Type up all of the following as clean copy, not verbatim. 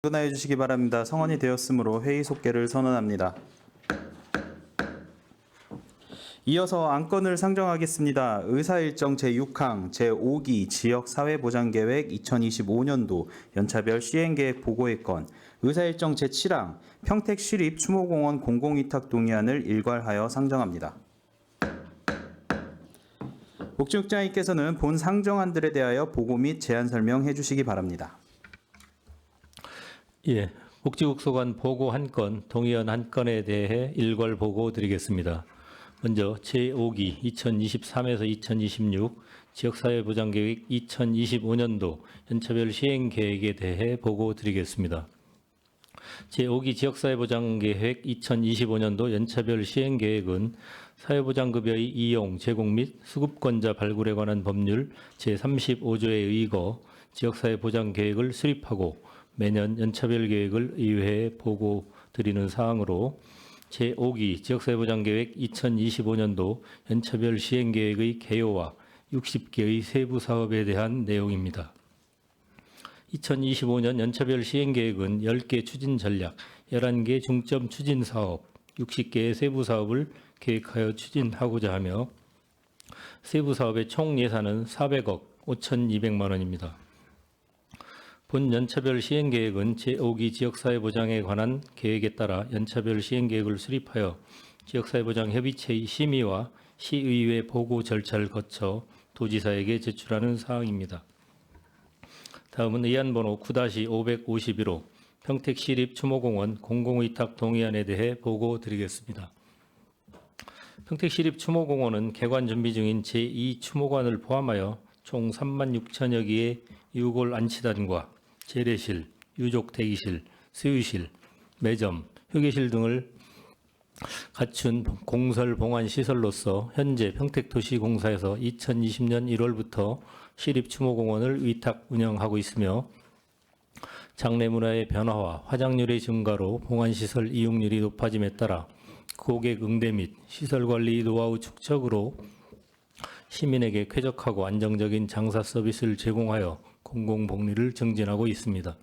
퇴근하여 주시기 바랍니다. 성원이 되었으므로 회의 속개를 선언합니다. 이어서 안건을 상정하겠습니다. 의사일정 제6항 제5기 지역사회보장계획 2025년도 연차별 시행계획 보고의 건, 의사일정 제7항 평택시립 추모공원 공공위탁 동의안을 일괄하여 상정합니다. 복지국장님께서는 본 상정안들에 대하여 보고 및 제안 설명해 주시기 바랍니다. 예, 복지국 소관 보고 한 건, 동의안 한 건에 대해 일괄 보고 드리겠습니다. 먼저 제5기 2023에서 2026 지역사회보장계획 2025년도 연차별 시행계획에 대해 보고 드리겠습니다. 제5기 지역사회보장계획 2025년도 연차별 시행계획은 사회보장급여의 이용, 제공 및 수급권자 발굴에 관한 법률 제35조에 의거 지역사회보장계획을 수립하고 매년 연차별 계획을 의회에 보고 드리는 사항으로 제5기 지역사회보장계획 2025년도 연차별 시행계획의 개요와 60개의 세부 사업에 대한 내용입니다. 2025년 연차별 시행계획은 10개 추진 전략, 11개 중점 추진 사업, 60개의 세부 사업을 계획하여 추진하고자 하며 세부 사업의 총 예산은 400억 5,200만 원입니다. 본 연차별 시행계획은 제5기 지역사회보장에 관한 계획에 따라 연차별 시행계획을 수립하여 지역사회보장협의체의 심의와 시의회 보고 절차를 거쳐 도지사에게 제출하는 사항입니다. 다음은 의안번호 9-551호 평택시립 추모공원 공공위탁 동의안에 대해 보고 드리겠습니다. 평택시립 추모공원은 개관 준비 중인 제2추모관을 포함하여 총 36,000여 개의 유골 안치단과 재래실, 유족 대기실, 수유실, 매점, 휴게실 등을 갖춘 공설 봉안 시설로서 현재 평택도시공사에서 2020년 1월부터 시립추모공원을 위탁 운영하고 있으며 장례문화의 변화와 화장률의 증가로 봉안시설 이용률이 높아짐에 따라 고객 응대 및 시설관리 노하우 축적으로 시민에게 쾌적하고 안정적인 장사 서비스를 제공하여 공공복리를 증진하고 있습니다.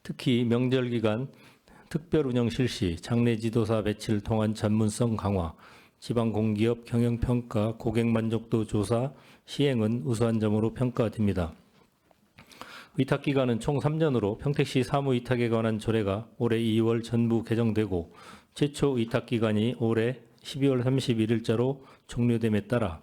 특히 명절 기간 특별 운영 실시, 장례 지도사 배치를 통한 전문성 강화, 지방공기업 경영평가, 고객 만족도 조사 시행은 우수한 점으로 평가됩니다. 위탁기간은 총 3년으로 평택시 사무위탁에 관한 조례가 올해 2월 전부 개정되고 최초 위탁기간이 올해 12월 31일자로 종료됨에 따라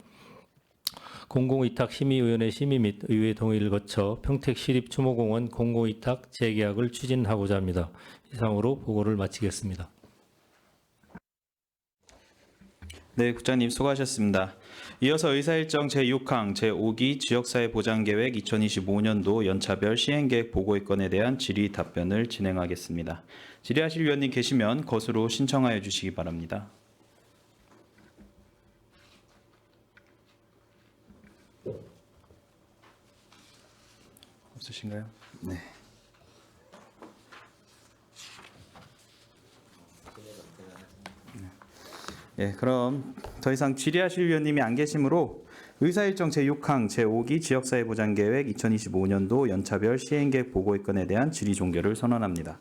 공공위탁심의위원회 심의 및 의회 동의를 거쳐 평택시립추모공원 공공위탁 재계약을 추진하고자 합니다. 이상으로 보고를 마치겠습니다. 네, 국장님 수고하셨습니다. 이어서 의사일정 제6항 제5기 지역사회보장계획 2025년도 연차별 시행계획 보고의 건에 대한 질의 답변을 진행하겠습니다. 질의하실 위원님 계시면 것으로 신청하여 주시기 바랍니다. 없으신가요? 네. 예, 그럼 더 이상 질의하실 위원님이 안 계시므로 의사일정 제6항 제5기 지역사회보장계획 2025년도 연차별 시행계획 보고의 건에 대한 질의 종결을 선언합니다.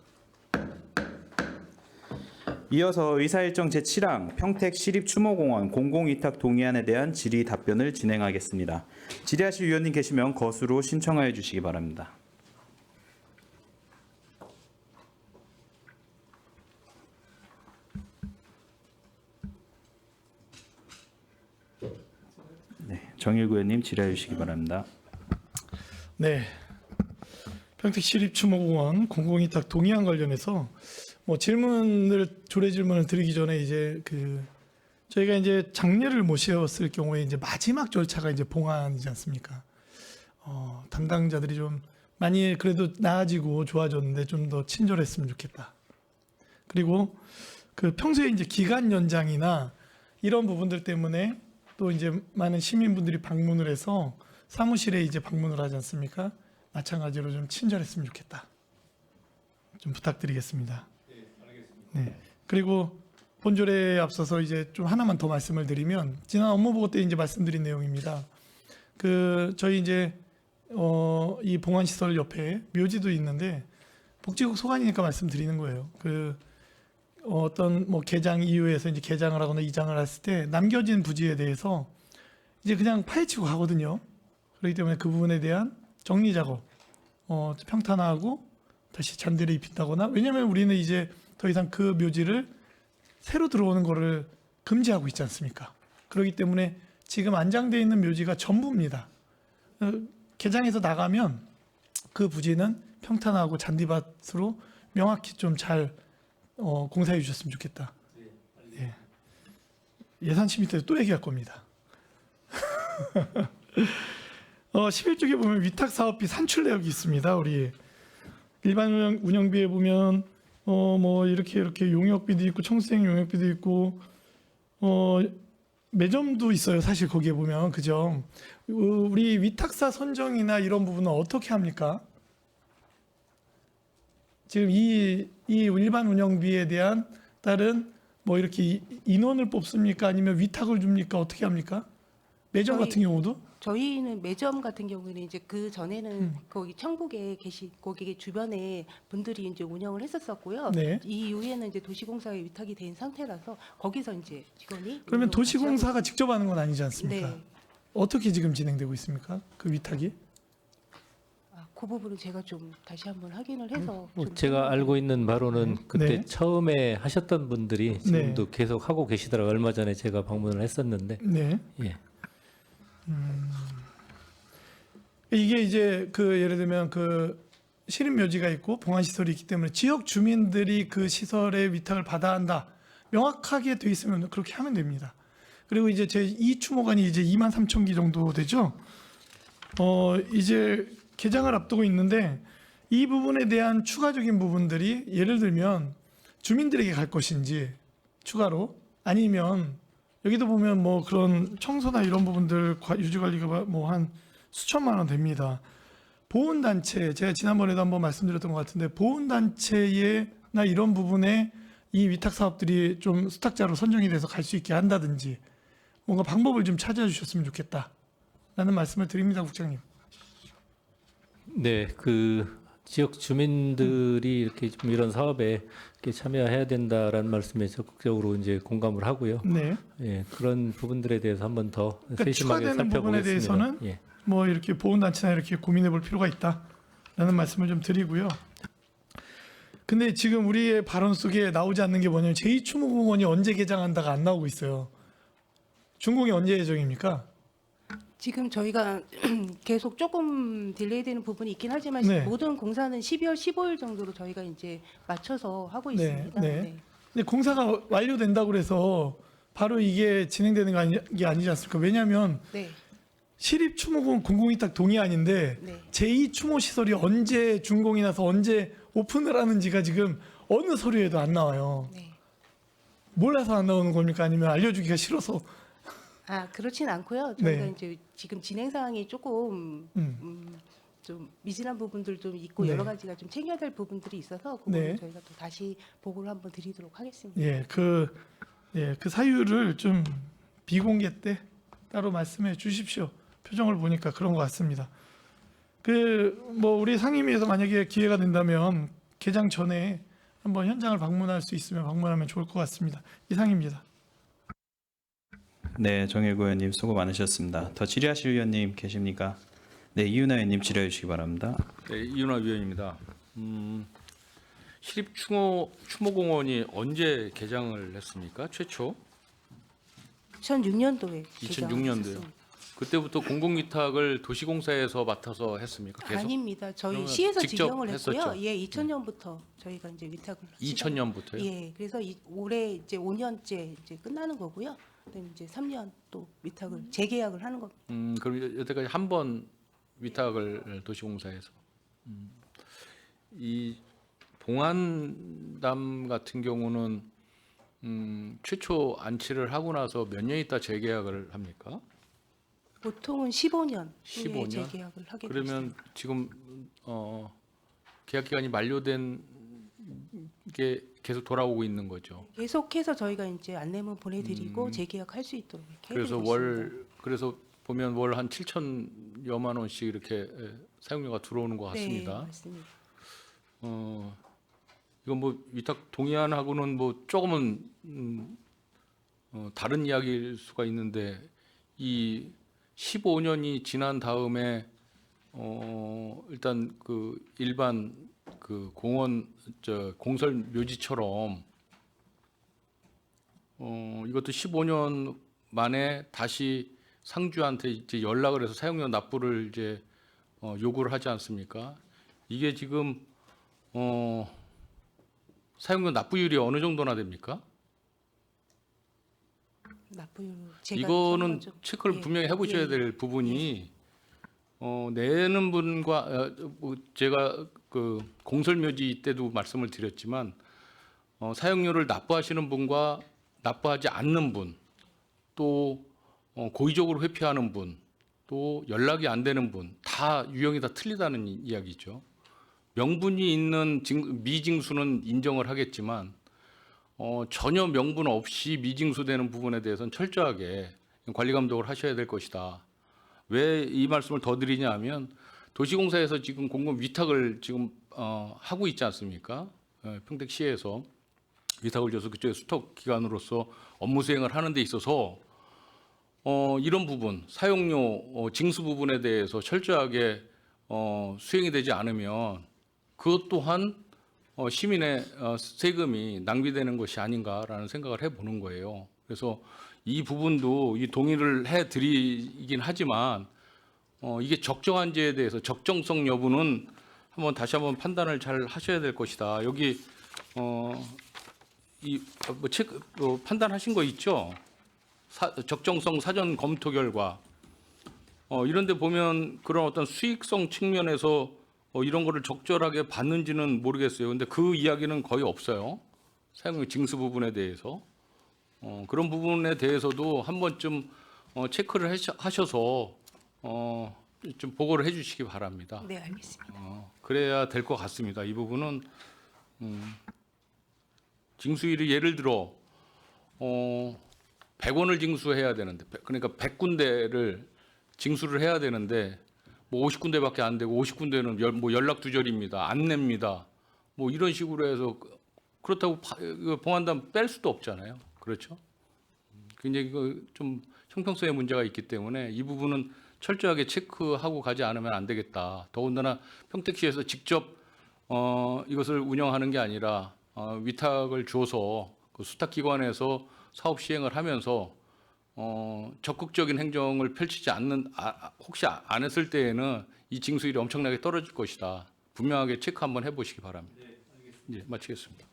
이어서 의사일정 제7항 평택시립추모공원 공공위탁 동의안에 대한 질의 답변을 진행하겠습니다. 질의하실 위원님 계시면 것으로 신청하여 주시기 바랍니다. 네, 정일구 의원님 질의해 주시기 바랍니다. 네, 평택시립추모공원 공공위탁 동의안 관련해서 조례 질문을 드리기 전에 이제 저희가 이제 장례를 모셨을 경우에 이제 마지막 절차가 이제 봉안이지 않습니까? 담당자들이 좀 많이 그래도 나아지고 좋아졌는데 좀 더 친절했으면 좋겠다. 그리고 평소에 이제 기간 연장이나 이런 부분들 때문에 또 이제 많은 시민분들이 방문을 해서 사무실에 이제 방문을 하지 않습니까? 마찬가지로 좀 친절했으면 좋겠다. 좀 부탁드리겠습니다. 네. 그리고 본조례에 앞서서 이제 좀 하나만 더 말씀을 드리면 지난 업무보고 때 이제 말씀드린 내용입니다. 저희 이제 이 봉안시설 옆에 묘지도 있는데 복지국 소관이니까 말씀드리는 거예요. 그 어떤 뭐 개장 이후에서 이제 개장을 하거나 이장을 했을 때 남겨진 부지에 대해서 이제 그냥 파헤치고 가거든요. 그렇기 때문에 그 부분에 대한 정리 작업, 평탄화하고 다시 잔디를 입힌다거나, 왜냐하면 우리는 이제 더 이상 그 묘지를 새로 들어오는 거를 금지하고 있지 않습니까? 그렇기 때문에 지금 안장되어 있는 묘지가 전부입니다. 개장해서 나가면 그 부지는 평탄화하고 잔디밭으로 명확히 좀 잘 공사해 주셨으면 좋겠다. 예. 예산 심의 때 또 얘기할 겁니다. 11쪽에 보면 위탁 사업비 산출 내역이 있습니다. 우리 일반 운영비에 보면 뭐 이렇게 용역비도 있고 청수행 용역비도 있고 매점도 있어요. 사실 거기에 보면 그죠. 우리 위탁사 선정이나 이런 부분은 어떻게 합니까? 지금 이 일반 운영비에 대한 따른 뭐 이렇게 인원을 뽑습니까? 아니면 위탁을 줍니까? 어떻게 합니까? 매점 같은 경우도? 저희는 매점 같은 경우는 이제 그 전에는 거기 청북에 거기 주변에 분들이 이제 운영을 했었었고요. 네. 이 이후에는 이제 도시공사에 위탁이 된 상태라서 거기서 이제 직원이 그러면 운영을 도시공사가 직접 하는 건 아니지 같이 않습니까? 하고- 네. 어떻게 지금 진행되고 있습니까? 그 위탁이? 그 부분은 제가 좀 다시 한번 확인을 해서 좀 제가 알고 있는 바로는 그때 네. 처음에 하셨던 분들이 지금도 계속 하고 계시더라고요. 얼마 전에 제가 방문을 했었는데. 네. 예. 이게 이제 그 예를 들면 그 시립묘지가 있고 봉안시설이 있기 때문에 지역 주민들이 그 시설의 위탁을 받아야 한다. 명확하게 돼 있으면 그렇게 하면 됩니다. 그리고 이제 제 2추모관이 이제 23,000기 정도 되죠. 이제 개장을 앞두고 있는데 이 부분에 대한 추가적인 부분들이 예를 들면 주민들에게 갈 것인지 추가로, 아니면 여기도 보면 뭐 그런 청소나 이런 부분들 유지 관리가 뭐 한 수천만 원 됩니다. 보훈단체, 제가 지난번에도 한번 말씀드렸던 것 같은데 보훈단체나 이런 부분에 이 위탁 사업들이 좀 수탁자로 선정이 돼서 갈 수 있게 한다든지 뭔가 방법을 좀 찾아주셨으면 좋겠다라는 말씀을 드립니다, 국장님. 네, 그 지역 주민들이 이렇게 좀 이런 사업에 이렇게 참여해야 된다라는 말씀에 적극적으로 이제 공감을 하고요. 네. 예, 그런 부분들에 대해서 한번 더 그러니까 세심하게 추가되는 부분에 살펴보겠습니다. 대해서는 예. 뭐 이렇게 보훈단체나 이렇게 고민해 볼 필요가 있다라는 말씀을 좀 드리고요. 근데 지금 우리의 발언 속에 나오지 않는 게 뭐냐면 제2추모공원이 언제 개장한다가 안 나오고 있어요. 준공이 언제 예정입니까? 지금 저희가 계속 조금 딜레이되는 부분이 있긴 하지만 네. 모든 공사는 12월 15일 정도로 저희가 이제 맞춰서 하고 네, 있습니다. 네. 근데 공사가 완료된다고 그래서 바로 이게 진행되는 게 아니지 않습니까? 왜냐하면 네. 시립추모공원 공공위탁 동의안인데 네. 제2추모시설이 언제 준공이 나서 언제 오픈을 하는지가 지금 어느 서류에도 안 나와요. 네. 몰라서 안 나오는 겁니까? 아니면 알려주기가 싫어서? 그렇진 않고요. 저희가 네. 이제 지금 진행 상황이 조금 좀 미진한 부분들 좀 있고 네. 여러 가지가 좀 챙겨야 될 부분들이 있어서 그거는 네. 저희가 또 다시 보고를 한번 드리도록 하겠습니다. 그 사유를 좀 비공개 때 따로 말씀해 주십시오. 표정을 보니까 그런 것 같습니다. 뭐 우리 상임위에서 만약에 기회가 된다면 개장 전에 한번 현장을 방문할 수 있으면 방문하면 좋을 것 같습니다. 이상입니다. 네, 정일구 의원님 수고 많으셨습니다. 더 질의하실 위원님 계십니까? 네, 이윤아 의원님 질의해 주시기 바랍니다. 네, 이윤아 위원입니다. 시립추모공원이 언제 개장을 했습니까? 최초? 2006년도에 2006년도요. 그때부터 공공위탁을 도시공사에서 맡아서 했습니까? 계속? 아닙니다. 저희 그러면 시에서 직접 지정을 했고요. 했었죠? 예, 2000년부터 저희가 이제 위탁을 2000년부터요? 예, 그래서 올해 이제 5년째 이제 끝나는 거고요. 그다음에 이제 3년 또 위탁을 재계약을 하는 겁니다. 그럼 여태까지 한 번 위탁을 도시공사에서. 이 봉안담 같은 경우는 최초 안치를 하고 나서 몇 년 있다 재계약을 합니까? 보통은 15년 후에 15년? 재계약을 하게 그러면 되죠. 지금 계약 기간이 만료된 게 계속 돌아오고 있는 거죠. 계속해서 저희가 이제 안내문 보내드리고 재계약할 수 있도록 이렇게 그래서 해드리고 있습니다. 그래서 보면 월 한 7천여만 원씩 이렇게 사용료가 들어오는 것 같습니다. 네, 맞습니다. 어, 이건 뭐 위탁 동의안하고는 뭐 조금은 다른 이야기일 수가 있는데 이 15년이 지난 다음에 일단 그 일반 그 공원 공설 묘지처럼 이것도 15년 만에 다시 상주한테 이제 연락을 해서 사용료 납부를 이제 요구를 하지 않습니까? 이게 지금 사용료 납부율이 어느 정도나 됩니까? 납부율 제가 이거는 한번 좀- 체크를 예, 분명히 해보셔야 예, 될 부분이 내는 분과 뭐 제가 그 공설묘지 때도 말씀을 드렸지만 사용료를 납부하시는 분과 납부하지 않는 분, 또 고의적으로 회피하는 분, 또 연락이 안 되는 분, 다 유형이 다 틀리다는 이야기죠. 명분이 있는 미징수는 인정을 하겠지만 전혀 명분 없이 미징수되는 부분에 대해서는 철저하게 관리 감독을 하셔야 될 것이다. 왜 이 말씀을 더 드리냐면 도시공사에서 지금 공공 위탁을 지금 하고 있지 않습니까? 평택시에서 위탁을 줘서 그쪽에 수탁 기관으로서 업무 수행을 하는 데 있어서 이런 부분 사용료 징수 부분에 대해서 철저하게 수행이 되지 않으면 그것 또한 시민의 세금이 낭비되는 것이 아닌가라는 생각을 해보는 거예요. 그래서 이 부분도 이 동의를 해드리긴 하지만 이게 적정한지에 대해서 적정성 여부는 다시 한번 판단을 잘 하셔야 될 것이다. 여기 판단하신 거 있죠? 적정성 사전 검토 결과 이런데 보면 그런 어떤 수익성 측면에서 이런 거를 적절하게 받는지는 모르겠어요. 근데 그 이야기는 거의 없어요. 사용료 징수 부분에 대해서 그런 부분에 대해서도 한 번쯤 체크를 하셔서 좀 보고를 해주시기 바랍니다. 네, 알겠습니다. 그래야 될 것 같습니다. 이 부분은 징수율이 예를 들어 100원을 징수해야 되는데 그러니까 100군데를 징수를 해야 되는데 뭐 50군데밖에 안 되고 50군데는 뭐 연락 두절입니다. 안 냅니다. 뭐 이런 식으로 해서 그렇다고 봉안단 뺄 수도 없잖아요. 그렇죠? 굉장히 좀 형평성의 문제가 있기 때문에 이 부분은 철저하게 체크하고 가지 않으면 안 되겠다. 더군다나 평택시에서 직접 이것을 운영하는 게 아니라 위탁을 줘서 그 수탁기관에서 사업 시행을 하면서 적극적인 행정을 펼치지 않는 혹시 안 했을 때에는 이 징수율이 엄청나게 떨어질 것이다. 분명하게 체크 한번 해보시기 바랍니다. 네, 마치겠습니다.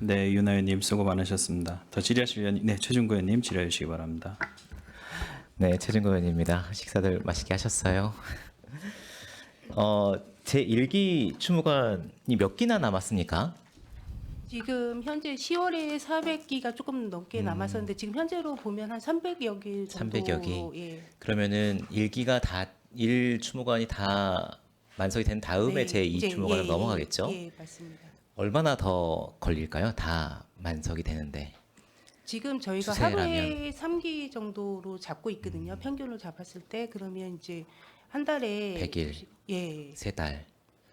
네, 윤 의원님 수고 많으셨습니다. 더 질의하실 의원님, 네, 최준구 의원님 질의해 주시기 바랍니다. 네, 최준구 의원입니다. 식사들 맛있게 하셨어요? 제 1기 추무관이 몇 기나 남았습니까? 지금 현재 10월에 400기가 조금 넘게 남았었는데 지금 현재로 보면 한 300여 기 정도. 300여 기. 예. 그러면은 1기가 다 1추무관이 다 만석이 된 다음에 네, 제 이제 2추무관으로 예, 넘어가겠죠? 예, 맞습니다. 얼마나 더 걸릴까요? 다 만석이 되는데. 지금 저희가 추세라면. 하루에 3기 정도로 잡고 있거든요. 평균으로 잡았을 때 그러면 이제 한 달에 100일. 예, 3달.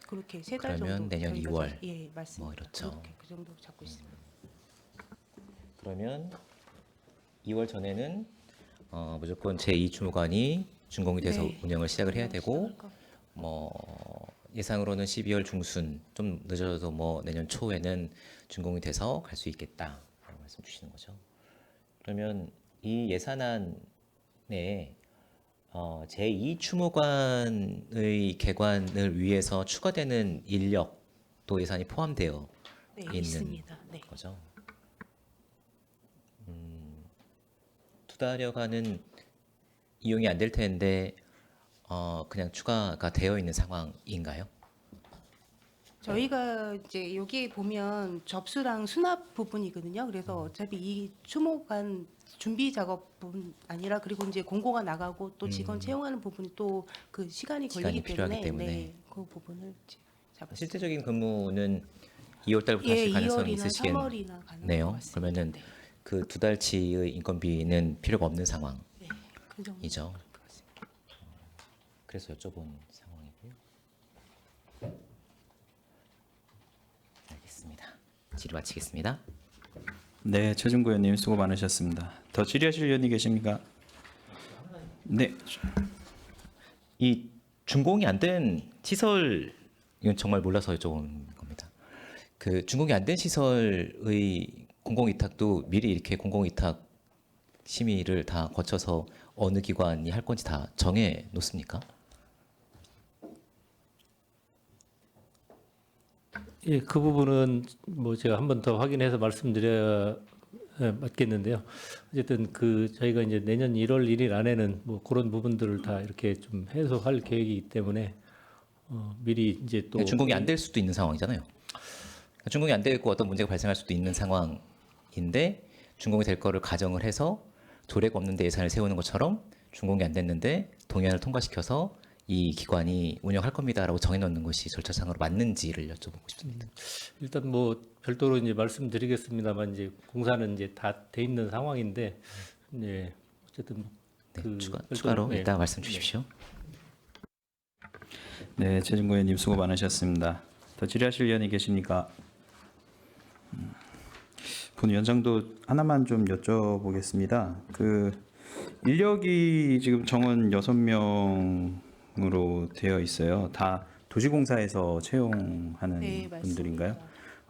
그렇게 세 달 정도. 그러면 내년 저희가 2월. 예, 맞습니다. 뭐 이렇죠. 그렇게 그 정도 잡고 있습니다. 그러면 2월 전에는 무조건 제 2추무관이 준공이 돼서 네. 운영을 시작을 해야 되고 시작할 거. 뭐 예상으로는 12월 중순 좀 늦어도 뭐 내년 초에는 준공이 돼서 갈 수 있겠다라고 말씀 주시는 거죠. 그러면 이 예산안에 제2 추무관의 개관을 위해서 추가되는 인력도 예산이 포함되어 네, 있는 있습니다. 네. 거죠. 2달여간은 이용이 안 될 텐데 그냥 추가가 되어 있는 상황인가요? 저희가 이제 여기에 보면 접수랑 수납 부분이거든요. 그래서 어차피 이 추모관 준비 작업뿐 아니라 그리고 이제 공고가 나가고 또 직원 채용하는 부분이 또 그 시간이 시간이 걸리기 필요하기 때문에, 때문에. 네, 그 부분을 이제 잡았습니다. 실제적인 근무는 2월 달부터 예, 하실 가능성이 2월이나 있으시겠네요. 3월이나 가능한 것 같습니다. 그러면은 네, 그 2달치의 인건비는 필요가 없는 상황이죠. 네, 그 정도. 것 같습니다. 그래서 여쭤본 상황이고요. 알겠습니다. 알겠습니다. 질의 마치겠습니다. 네, 최준구 의원님 수고 많으셨습니다. 더 질의하실 의원이 계십니까? 네, 이 준공이 안 된 시설 이건 정말 몰라서 여쭤본 겁니다. 그 준공이 안 된 시설의 공공위탁도 미리 이렇게 공공위탁 심의를 다 거쳐서 어느 기관이 할 건지 다 정해 놓습니까? 예, 그 부분은 뭐 제가 한 번 더 확인해서 말씀드려야 맞겠는데요. 어쨌든 그 저희가 이제 내년 1월 1일 안에는 뭐 그런 부분들을 다 이렇게 좀 해소할 계획이기 때문에 미리 이제 또 그러니까 준공이 안 될 수도 있는 상황이잖아요. 그러니까 준공이 안 되고 어떤 문제가 발생할 수도 있는 상황인데 준공이 될 거를 가정을 해서 조례가 없는데 예산을 세우는 것처럼 준공이 안 됐는데 동의안을 통과시켜서 이 기관이 운영할 겁니다라고 정해놓는 것이 절차상으로 맞는지를 여쭤보고 싶습니다. 일단 뭐 별도로 이제 말씀드리겠습니다만 이제 공사는 이제 다 돼 있는 상황인데 예, 어쨌든 네, 그 추가로 네. 이따 말씀 주십시오. 네, 최준구 의원님 수고 많으셨습니다. 더 질의하실 의원이 계십니까? 본위원장도 하나만 좀 여쭤보겠습니다. 그 인력이 지금 정원 6명으로 되어 있어요. 다 도시공사에서 채용하는 네, 맞습니다. 분들인가요?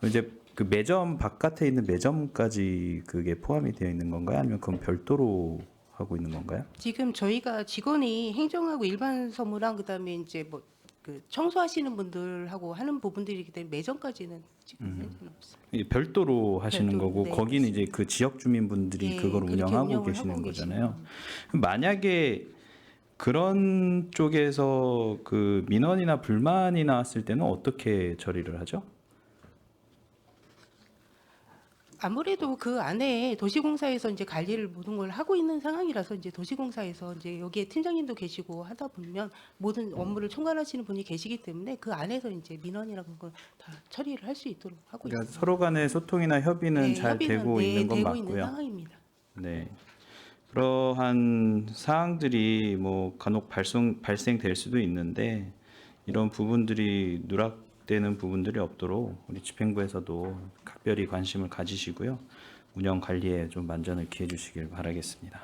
이제 그 매점 바깥에 있는 매점까지 그게 포함이 되어 있는 건가요? 아니면 그건 별도로 하고 있는 건가요? 지금 저희가 직원이 행정하고 일반 서무랑 그다음에 이제 뭐 그 청소하시는 분들하고 하는 부분들이기 때문에 매점까지는 지금 현재는 없어요. 이게 별도로 하시는 별도로, 거고 네, 거기는 이제 그 지역 주민분들이 네, 그걸 그렇게 운영하고 운영을 계시는 하고 거잖아요. 계시는 그럼 만약에 그런 쪽에서 그 민원이나 불만이 나왔을 때는 어떻게 처리를 하죠? 아무래도 그 안에 도시공사에서 이제 관리를 모든 걸 하고 있는 상황이라서 이제 도시공사에서 이제 여기에 팀장님도 계시고 하다 보면 모든 업무를 총괄하시는 분이 계시기 때문에 그 안에서 이제 민원이라는 걸 다 처리를 할 수 있도록 하고 그러니까 있습니다. 서로 간의 소통이나 협의는 네, 잘 협의는, 되고 네, 있는 건 되고 있는 맞고요. 상황입니다. 네. 그러한 사항들이 뭐 간혹 발생될 수도 있는데 이런 부분들이 누락되는 부분들이 없도록 우리 집행부에서도 각별히 관심을 가지시고요. 운영 관리에 좀 만전을 기해 주시길 바라겠습니다.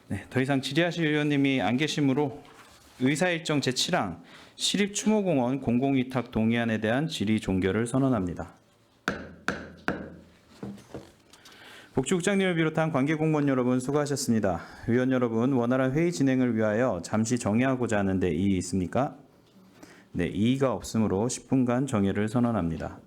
네, 더 이상 질의하실 의원님이 안 계시므로 의사일정 제7항 시립추모공원 공공위탁 동의안에 대한 질의 종결을 선언합니다. 복지국장님을 비롯한 관계공무원 여러분 수고하셨습니다. 위원 여러분, 원활한 회의 진행을 위하여 잠시 정회하고자 하는데 이의 있습니까? 네, 이의가 없으므로 10분간 정회를 선언합니다.